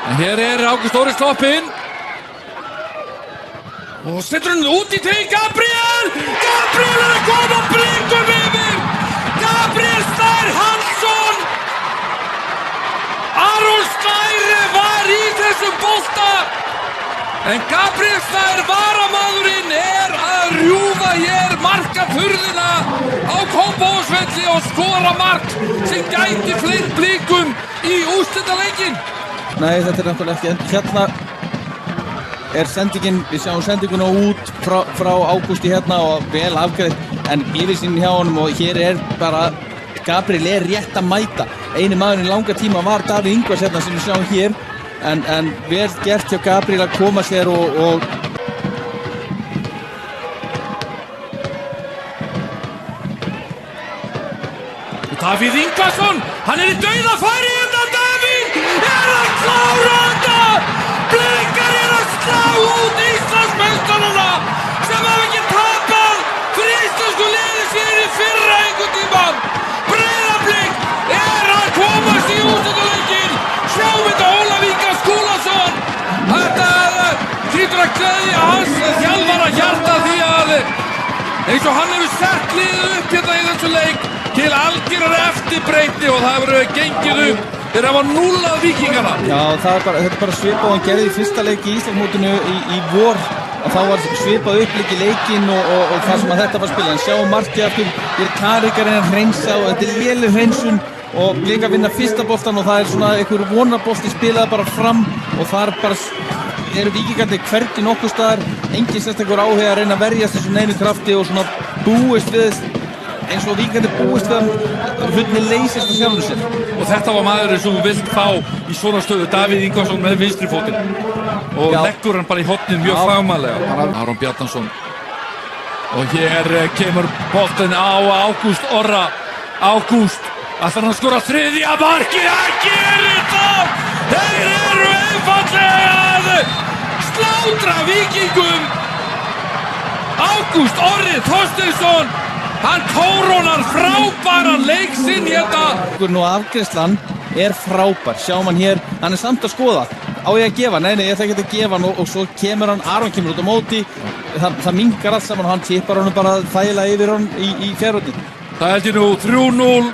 En hér Ágúst Orri sloppinn. Og setur hann út í teig, Gabriel að koma Blikum yfir. Gabriel Snær Hansson. Aron Snær var í þessum bolta. En Gabriel Snær varamaðurinn að rjúfa hér markafurðina á Kópavogsvelli og skora mark sem gæti fleiri Blikum í úrslitaleikinn. Nei, þetta náttúrulega ekki enn. Hérna sendingin, við sjáum sendinguna út frá Ágústi hérna og vel afgreitt, en yfirsýnin hjá honum og hér bara Gabriel rétt að mæta. Eini maðurinn langa tíma var Davíð Ingvars hérna sem við sjáum hér, en vel gert hjá Gabriel að koma sér og Davíð Ingvarsson, hann í dauðafæri hérna. Davíð að klára þetta. Blikar að slá út Íslandsmeistarana sem hafa ekki tapað fyrir íslensku liði síðan í fyrra einhvern tímann. Breiðablik að komast í úrslitaleikinn. Sjáum þetta Ólaf Inga Skúlason. Þetta hlýtur að gleðja hans þjálfara hjarta því að eins og hann hefur sett liðið upp hérna í þessu leik til algjörar eftirbreytni og það hefur gengið upp þegar það var 0 að Víkingana. Já, þetta er bara svipað og hann gerði í fyrsta leik í Íslandsmótinu í vor, og þá var svipað uppleik í leikinn og það sem að þetta var spilað. En sjáum markið aftur, hér Karikarinn að hreinsa og þetta léleg hreinsun og Blika vinna fyrsta boltan og það er svona einhver vonarbolti spilað bara fram og þar bara eru Víkingarnir hvergi nokkuð staðar, engin sérstakur áhuga að reyna að verjast þessu neinu krafti og svona búist við eins og Víkingarnir búist við að hlutinni leysist á sjálfum sér. Og þetta var maðurinn sem þú vilt fá í svona stöðu, Davíð Ingvarsson með vinstri fótinn og leggur hann bara í hornið mjög fagmannlega. Aron Bjarnason og hér kemur boltinn á Ágúst Orra. Ágúst ætlar hann að skora þriðja markið, hann gerir það. Þeir eru einfaldlega að slátra Víkingum. Ágúst Orri Þorsteinsson, hann kórónar frábæran leik sinn hérna. Og afgreiðslan frábær, sjáum hann hér, hann samt að skoða. Á ég að gefa? Nei, ég ætla ekki að gefa hann og svo kemur hann, Aron kemur út á móti, það minnkar allt saman og hann tippar hann bara þægilega yfir hann í fjærhornið. Það held ég nú 3-0.